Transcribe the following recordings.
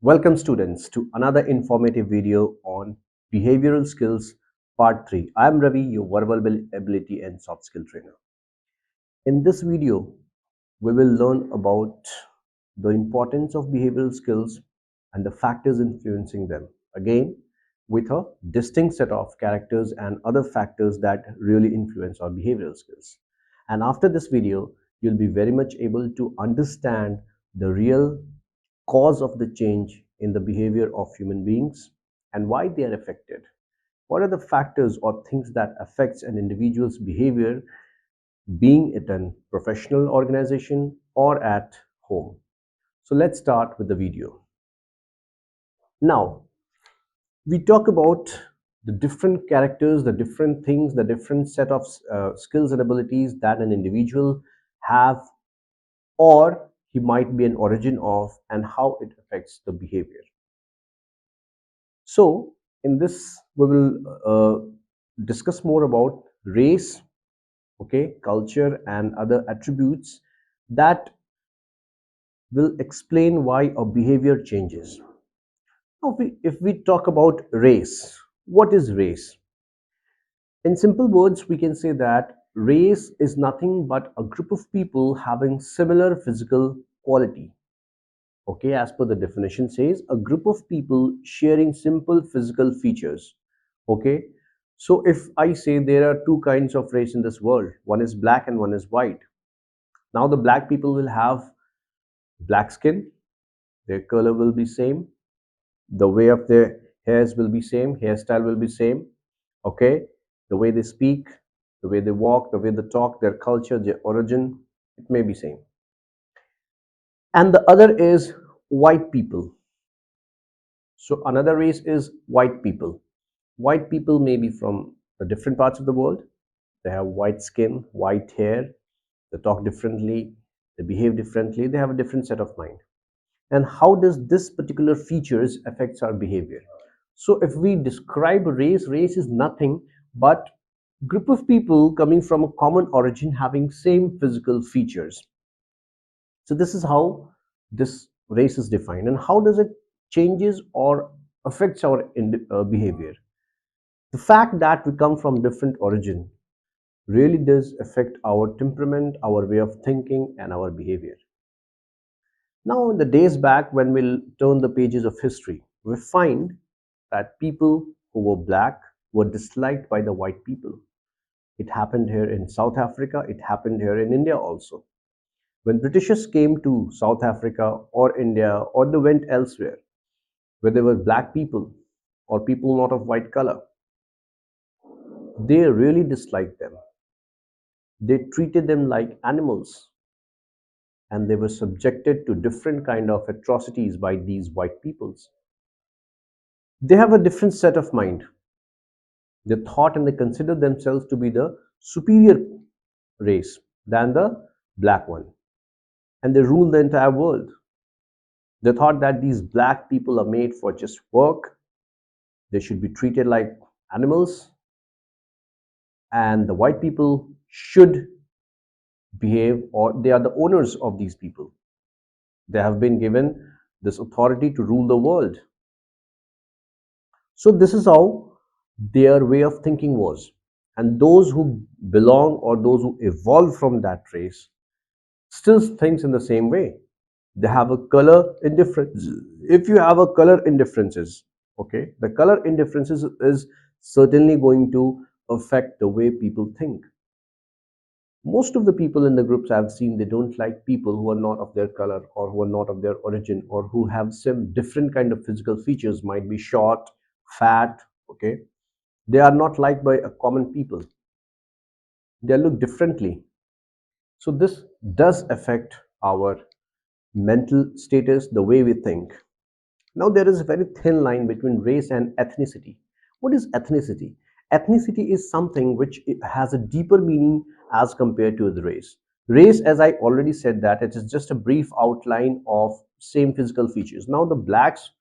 Welcome students to another informative video on behavioral skills part 3. I am Ravi, your verbal ability and soft skill trainer. In this video, we will learn about the importance of behavioral skills and the factors influencing them. Again, with a distinct set of characters and other factors that really influence our behavioral skills. And after this video, you'll be very much able to understand the real cause of the change in the behavior of human beings and why they are affected. What are the factors or things that affects an individual's behavior, being it a professional organization or at home? So let's start with the video. Now, we talk about the different characters, the different things, the different set of skills and abilities that an individual have or he might be an origin of and how it affects the behavior. So, in this, we will discuss more about race, okay, culture, and other attributes that will explain why a behavior changes. Now, if we talk about race, what is race? In simple words, we can say that race is nothing but a group of people having similar physical quality. Okay, as per the definition says, a group of people sharing simple physical features. Okay, so if I say there are two kinds of race in this world, one is black and one is white. Now the black people will have black skin, their color will be same, the way of their hairs will be same, hairstyle will be same. Okay, the way they speak, the way they walk, the way they talk, their culture, their origin, it may be same. And the other is white people. So another race is white people. White people may be from the different parts of the world. They have white skin, white hair, they talk differently, they behave differently, they have a different set of mind. And how does this particular features affects our behavior? So if we describe race, race is nothing but group of people coming from a common origin having same physical features. So this is how this race is defined, and how does it changes or affects our behavior. The fact that we come from different origin really does affect our temperament, our way of thinking, and our behavior. Now, in the days back, when we'll turn the pages of history, we find that people who were black were disliked by the white people. It happened here in South Africa, it happened here in India also. When Britishers came to South Africa or India or they went elsewhere, where there were black people or people not of white color, they really disliked them. They treated them like animals, and they were subjected to different kind of atrocities by these white peoples. They have a different set of mind. They thought and they considered themselves to be the superior race than the black one, and they ruled the entire world. They thought that these black people are made for just work, they should be treated like animals, and the white people should behave, or they are the owners of these people. They have been given this authority to rule the world. So this is how their way of thinking was. And those who belong or those who evolve from that race still thinks in the same way. They have a color indifference. If you have a color indifferences, okay, the color indifferences is certainly going to affect the way people think. Most of the people in the groups I've seen, they don't like people who are not of their color or who are not of their origin or who have some different kind of physical features, might be short, fat, okay. They are not liked by a common people. They look differently. So this does affect our mental status, the way we think. Now there is a very thin line between race and ethnicity. What is ethnicity? Ethnicity is something which has a deeper meaning as compared to the race. Race, as I already said, that it is just a brief outline of same physical features. Now the blacks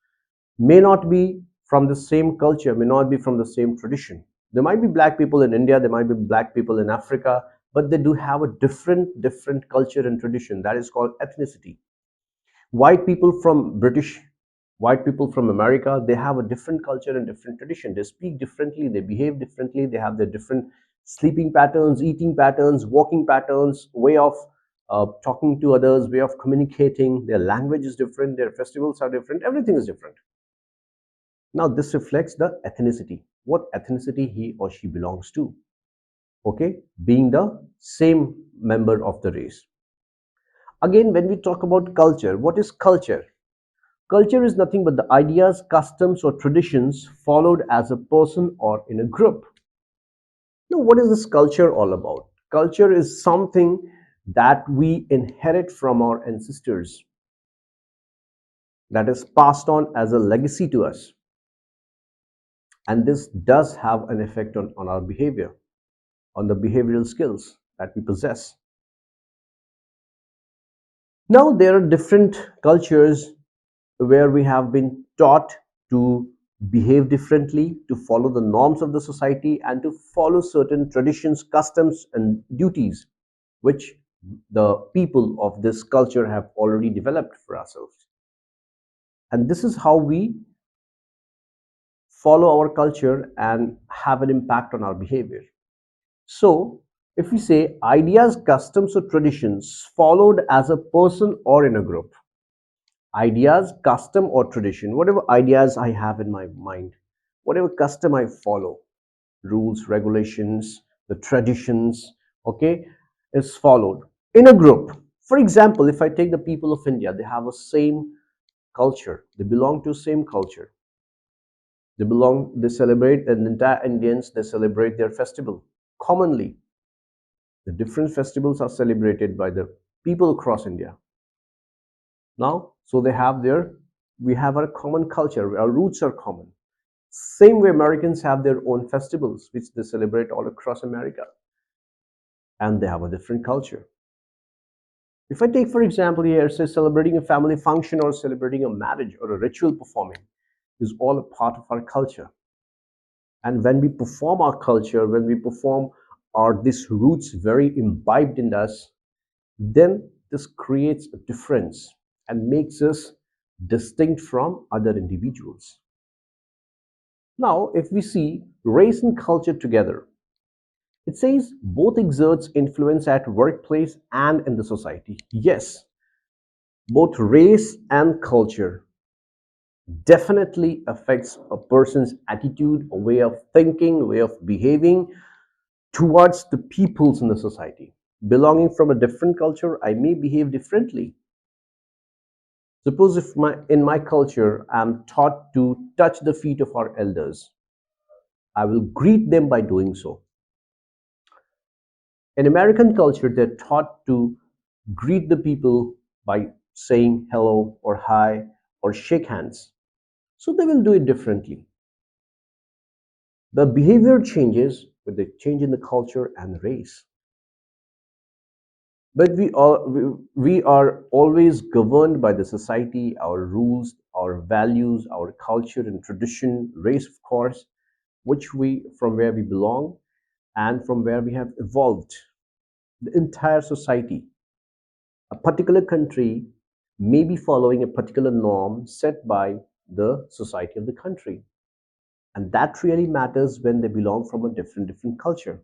may not be from the same culture, may not be from the same tradition. There might be black people in India, there might be black people in Africa, but they do have a different culture and tradition. That is called ethnicity. White people from British White people from America, they have a different culture and different tradition. They speak differently, they behave differently, they have their different sleeping patterns, eating patterns, walking patterns, way of talking to others, way of communicating. Their language is different, their festivals are different, everything is different. Now, this reflects the ethnicity, what ethnicity he or she belongs to. Okay, being the same member of the race. Again, when we talk about culture, what is culture? Culture is nothing but the ideas, customs, or traditions followed as a person or in a group. Now, what is this culture all about? Culture is something that we inherit from our ancestors, that is passed on as a legacy to us. And this does have an effect on our behavior, on the behavioral skills that we possess. Now, there are different cultures where we have been taught to behave differently, to follow the norms of the society, and to follow certain traditions, customs, and duties which the people of this culture have already developed for ourselves. And this is how we follow our culture and have an impact on our behavior. So, if we say ideas, customs, or traditions followed as a person or in a group, ideas, custom, or tradition, whatever ideas I have in my mind, whatever custom I follow, rules, regulations, the traditions, okay, is followed in a group. For example, if I take the people of India, they have a same culture, they belong to same culture. They celebrate, and entire Indians, they celebrate their festival commonly. The different festivals are celebrated by the people across India. Now, so they have their, we have our common culture, our roots are common. Same way Americans have their own festivals, which they celebrate all across America, and they have a different culture. If I take, for example, here, say celebrating a family function or celebrating a marriage or a ritual performing is all a part of our culture. And when we perform our culture, when we perform our these roots very imbibed in us, then this creates a difference and makes us distinct from other individuals. Now, if we see race and culture together, it says both exerts influence at workplace and in the society. Yes, both race and culture definitely affects a person's attitude, a way of thinking, a way of behaving towards the peoples in the society. Belonging from a different culture, I may behave differently. Suppose if in my culture I'm taught to touch the feet of our elders, I will greet them by doing so. In American culture, they're taught to greet the people by saying hello or hi or shake hands. So they will do it differently. The behavior changes with the change in the culture and race. But we are always governed by the society, our rules, our values, our culture and tradition, race, of course, which we from where we belong and from where we have evolved. The entire society, a particular country may be following a particular norm set by the society of the country. And that really matters when they belong from a different culture.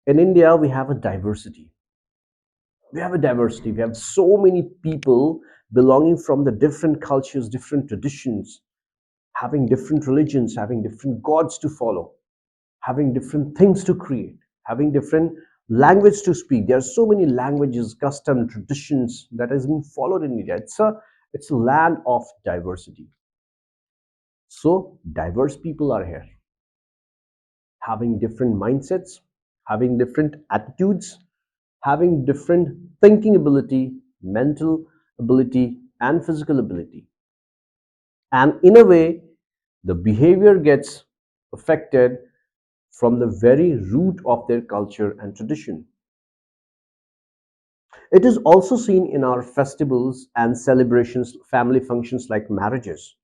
In India, we have a diversity. We have a diversity. We have so many people belonging from the different cultures, different traditions, having different religions, having different gods to follow, having different things to create, having different language to speak. There are so many languages, custom, traditions that has been followed in India. It's a land of diversity. So diverse people are here, having different mindsets, having different attitudes, having different thinking ability, mental ability, and physical ability. And in a way, the behavior gets affected from the very root of their culture and tradition. It is also seen in our festivals and celebrations, family functions like marriages.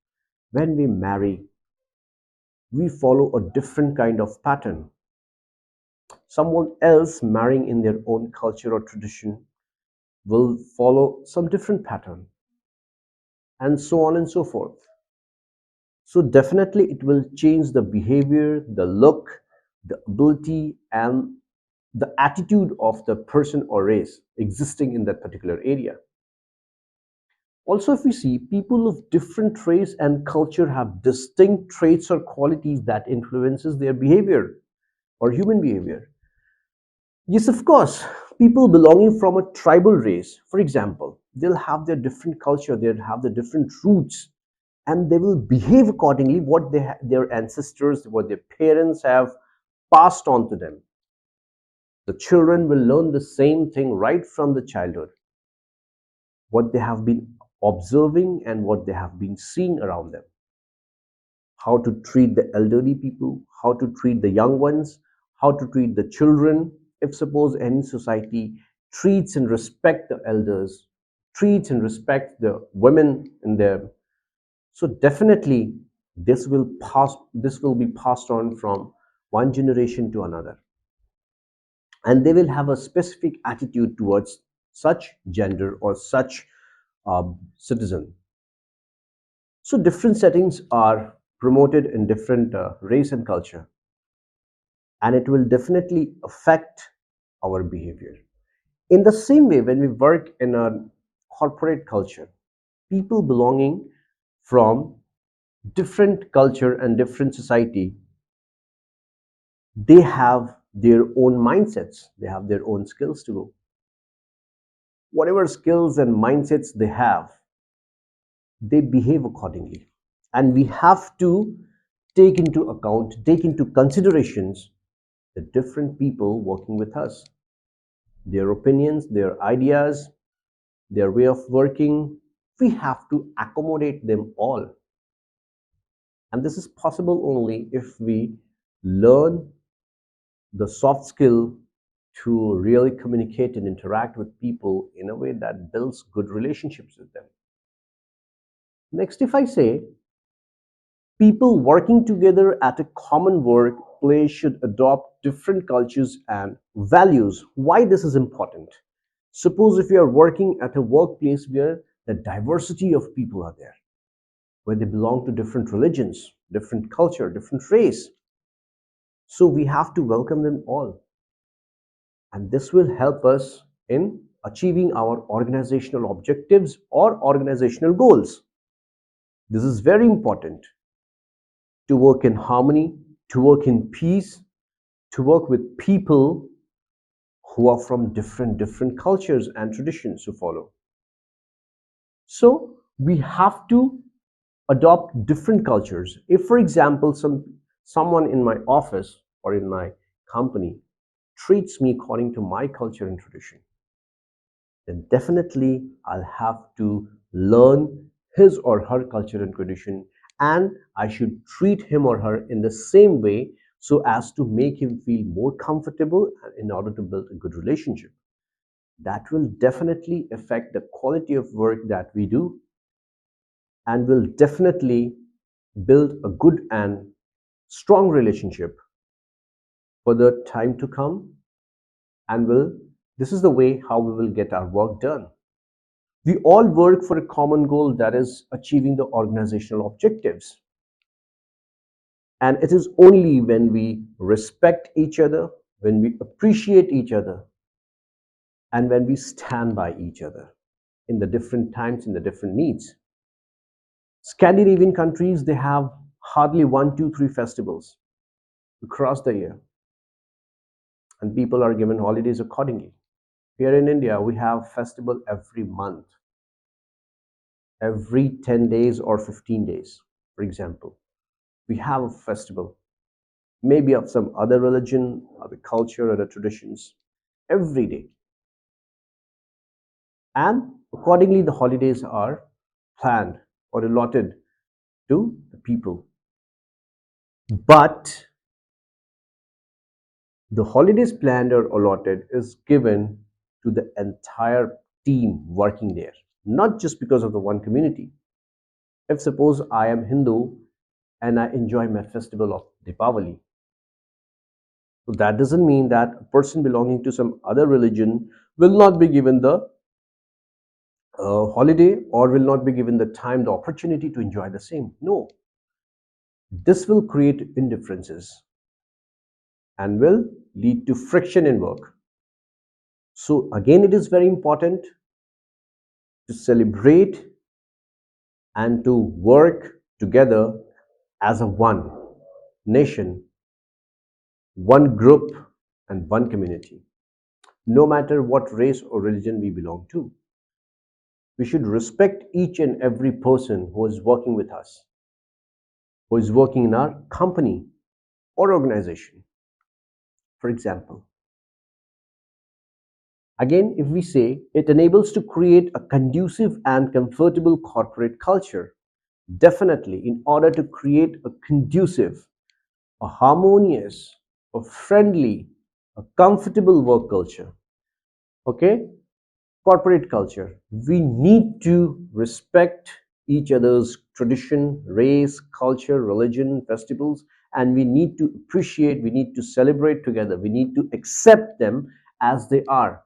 When we marry, we follow a different kind of pattern. Someone else marrying in their own culture or tradition will follow some different pattern. and so on and so forth. So definitely it will change the behavior, the look, the ability, and the attitude of the person or race existing in that particular area. Also, if we see, people of different race and culture have distinct traits or qualities that influences their behavior or human behavior. Yes, of course, people belonging from a tribal race, for example, they'll have their different culture, they'll have their different roots, and they will behave accordingly what their ancestors, what their parents have passed on to them. The children will learn the same thing right from the childhood, what they have been observing and what they have been seeing around them. How to treat the elderly people, how to treat the young ones, how to treat the children. If suppose any society treats and respect the elders, treats and respect the women in there, so definitely this will be passed on from one generation to another, and they will have a specific attitude towards such gender or such citizen. So different settings are promoted in different race and culture, and it will definitely affect our behavior. In the same way, when we work in a corporate culture, people belonging from different culture and different society, they have their own mindsets, they have their own skills to go. Whatever skills and mindsets they have, they behave accordingly. And we have to take into account, take into considerations the different people working with us, their opinions, their ideas, their way of working. We have to accommodate them all. And this is possible only if we learn the soft skill to really communicate and interact with people in a way that builds good relationships with them. Next, if I say people working together at a common workplace should adopt different cultures and values. Why this is important? Suppose if you are working at a workplace where the diversity of people are there, where they belong to different religions, different culture, different race. So we have to welcome them all. And this will help us in achieving our organizational objectives or organizational goals. This is very important to work in harmony, to work in peace, to work with people who are from different cultures and traditions to follow. So we have to adopt different cultures. If, for example, someone in my office or in my company treats me according to my culture and tradition, then definitely I'll have to learn his or her culture and tradition, and I should treat him or her in the same way so as to make him feel more comfortable in order to build a good relationship. That will definitely affect the quality of work that we do and will definitely build a good and strong relationship for the time to come, and will this is the way how we will get our work done. We all work for a common goal, that is achieving the organizational objectives. And it is only when we respect each other, when we appreciate each other, and when we stand by each other in the different times, in the different needs. Scandinavian countries, they have hardly one, two, three festivals across the year, and people are given holidays accordingly. Here in India, we have festival every month, every 10 days or 15 days, for example. We have a festival, maybe of some other religion, other culture, other traditions, every day. And accordingly, the holidays are planned or allotted to the people. But the holidays planned or allotted is given to the entire team working there, not just because of the one community. If suppose I am Hindu and I enjoy my festival of Deepavali, so that doesn't mean that a person belonging to some other religion will not be given the holiday or will not be given the time, the opportunity to enjoy the same. No, this will create indifferences and will lead to friction in work. So again, it is very important to celebrate and to work together as a one nation, one group, and one community. No matter what race or religion we belong to, we should respect each and every person who is working with us, who is working in our company or organization. For example, again, if we say it enables to create a conducive and comfortable corporate culture, definitely, in order to create a conducive, a harmonious, a friendly, a comfortable work culture, okay, corporate culture, we need to respect each other's tradition, race, culture, religion, festivals, and we need to appreciate, we need to celebrate together, we need to accept them as they are.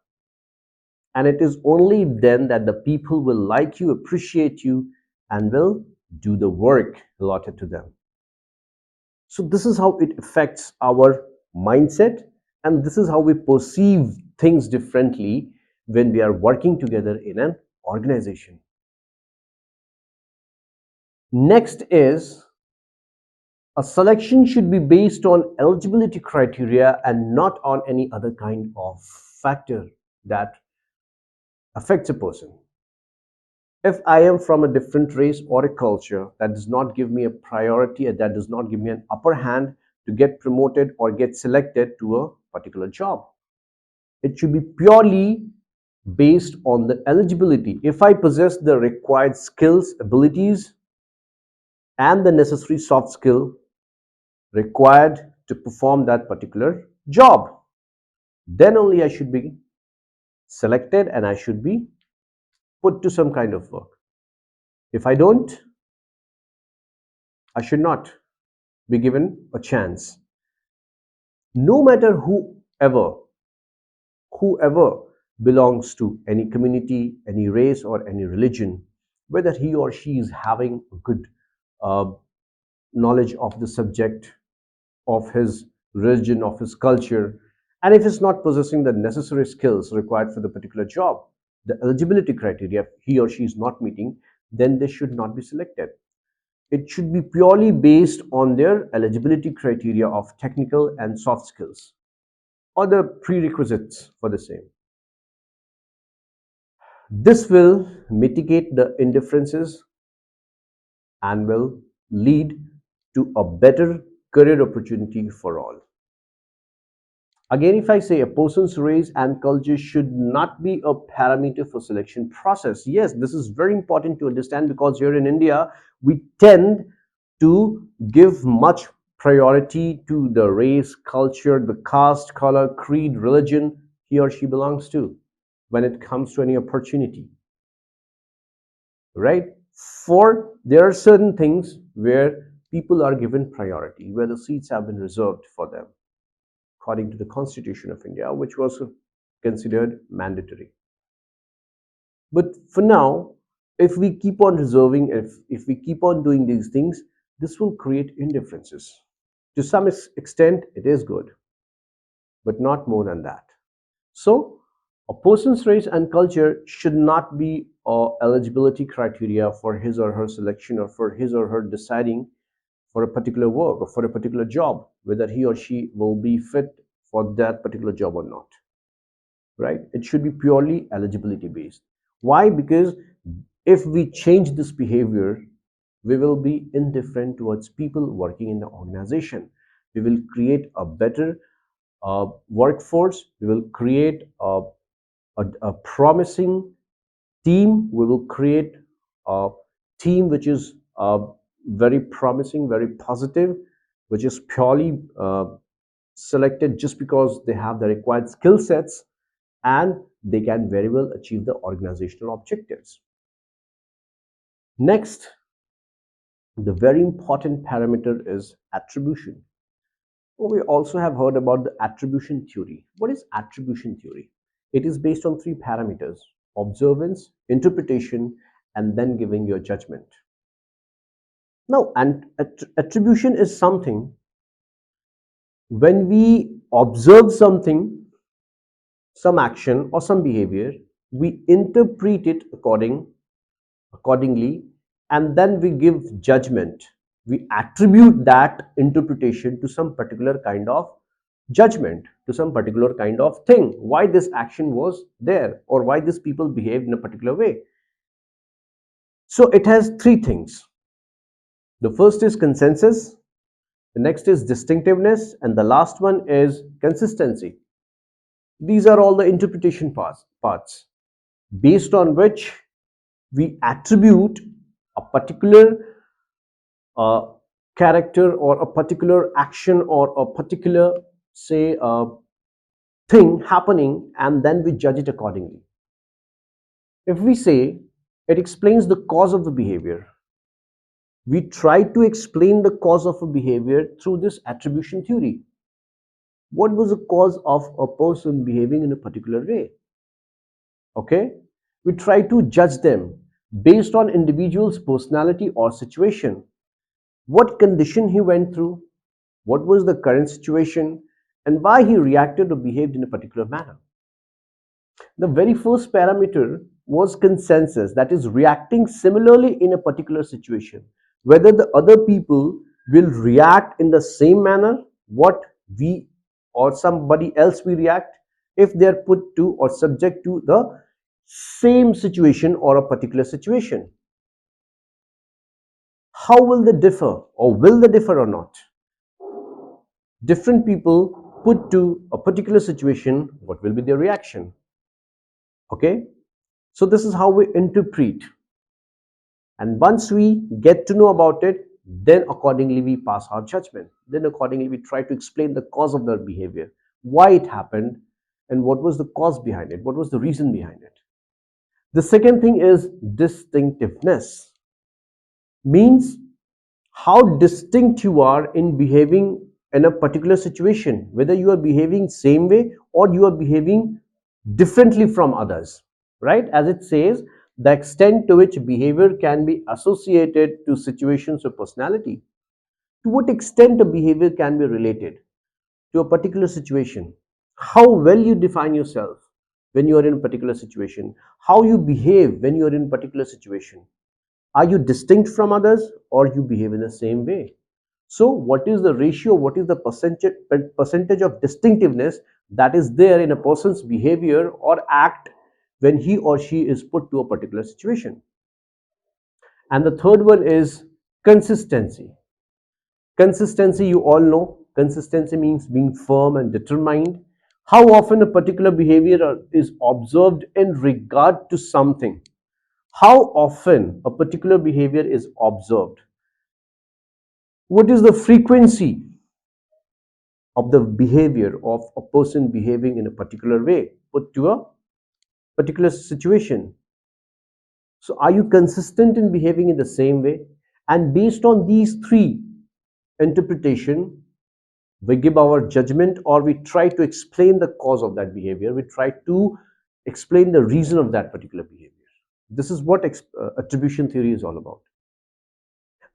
And it is only then that the people will like you, appreciate you, and will do the work allotted to them. So, this is how it affects our mindset, and this is how we perceive things differently when we are working together in an organization. Next is a selection should be based on eligibility criteria and not on any other kind of factor that affects a person. If I am from a different race or a culture, that does not give me a priority and that does not give me an upper hand to get promoted or get selected to a particular job. It should be purely based on the eligibility. If I possess the required skills, abilities, and the necessary soft skill required to perform that particular job, then only I should be selected and I should be put to some kind of work. If I don't, I should not be given a chance. No matter whoever belongs to any community, any race, or any religion, whether he or she is having a good uh, knowledge of the subject, of his religion, of his culture, and if he's not possessing the necessary skills required for the particular job, the eligibility criteria he or she is not meeting, then they should not be selected. It should be purely based on their eligibility criteria of technical and soft skills or the prerequisites for the same. This will mitigate the indifferences and will lead to a better career opportunity for all. Again, if I say a person's race and culture should not be a parameter for selection process, yes, this is very important to understand because here in India, we tend to give much priority to the race, culture, the caste, color, creed, religion he or she belongs to when it comes to any opportunity, right? For there are certain things where people are given priority, where the seats have been reserved for them according to the Constitution of India, which was considered mandatory. But for now, if we keep on reserving, if we keep on doing these things, this will create indifferences. To some extent, it is good, but not more than that. So, a person's race and culture should not be eligibility criteria for his or her selection or for his or her deciding for a particular work or for a particular job, whether he or she will be fit for that particular job or not, right? It should be purely eligibility based. Why? Because if we change this behavior, we will be indifferent towards people working in the organization. We will create a better workforce. We will create a promising team. We will create a team which is very promising, very positive, which is purely selected just because they have the required skill sets and they can very well achieve the organizational objectives. Next, the very important parameter is attribution. We also have heard about the attribution theory. What is attribution theory? It is based on three parameters. observance, interpretation, and then giving your judgment. Now, and attribution is something when we observe something, some action or some behavior, we interpret it accordingly, and then we give judgment. We attribute that interpretation to some particular kind of judgment, to some particular kind of thing, why this action was there or why these people behaved in a particular way. So it has three things. The first is consensus, the next is distinctiveness, and the last one is consistency. These are all the interpretation parts based on which we attribute a particular uh, character or a particular action or a particular, say, thing happening, and then we judge it accordingly. If we say it explains the cause of the behavior, we try to explain the cause of a behavior through this attribution theory. What was the cause of a person behaving in a particular way? Okay, we try to judge them based on individual's personality or situation. What condition he went through, what was the current situation, and why he reacted or behaved in a particular manner. The very first parameter was consensus, that is, reacting similarly in a particular situation. Whether the other people will react in the same manner, what we or somebody else we react, if they are put to or subject to the same situation or a particular situation. How will they differ, or will they differ or not? Different people put to a particular situation, what will be their reaction? Okay, so this is how we interpret, and once we get to know about it, then accordingly we pass our judgment, then accordingly we try to explain the cause of their behavior, why it happened, and what was the cause behind it, what was the reason behind it. The second thing is distinctiveness, means how distinct you are in behaving in a particular situation, whether you are behaving same way or you are behaving differently from others, right? As it says, the extent to which behavior can be associated to situations or personality. To what extent a behavior can be related to a particular situation, how well you define yourself when you are in a particular situation, how you behave when you are in a particular situation. Are you distinct from others or you behave in the same way? So what is the ratio, what is the percentage of distinctiveness that is there in a person's behavior or act when he or she is put to a particular situation? And the third one is consistency. Consistency, you all know, consistency means being firm and determined. How often a particular behavior is observed in regard to something. How often a particular behavior is observed. What is the frequency of the behavior of a person behaving in a particular way put to a particular situation? So are you consistent in behaving in the same way? And based on these three interpretation, we give our judgment, or we try to explain the cause of that behavior, we try to explain the reason of that particular behavior. This is what attribution theory is all about,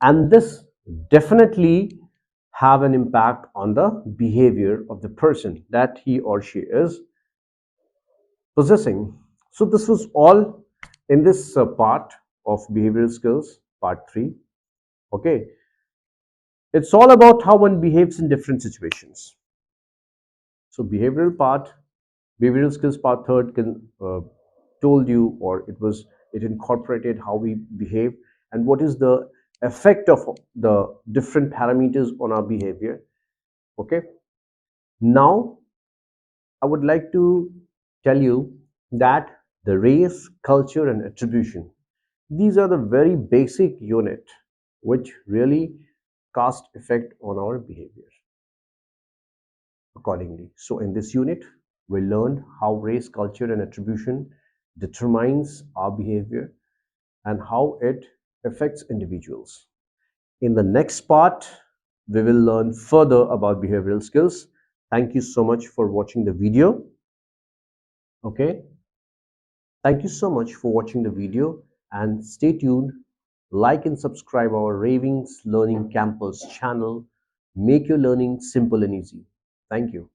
and this definitely have an impact on the behavior of the person that he or she is possessing. So this was all in this part of behavioral skills, part 3. Okay, it's all about how one behaves in different situations. So behavioral skills part third can told you, or it incorporated how we behave and what is the effect of the different parameters on our behavior. Okay, now I would like to tell you that the race, culture, and attribution, these are the very basic unit which really cast effect on our behavior accordingly. So in this unit, we learned how race, culture, and attribution determines our behavior and how it affects individuals. In the next part, we will learn further about behavioral skills. Thank you so much for watching the video. Okay. Thank you so much for watching the video and stay tuned. Like and subscribe our Ravings Learning Campus channel. Make your learning simple and easy. Thank you.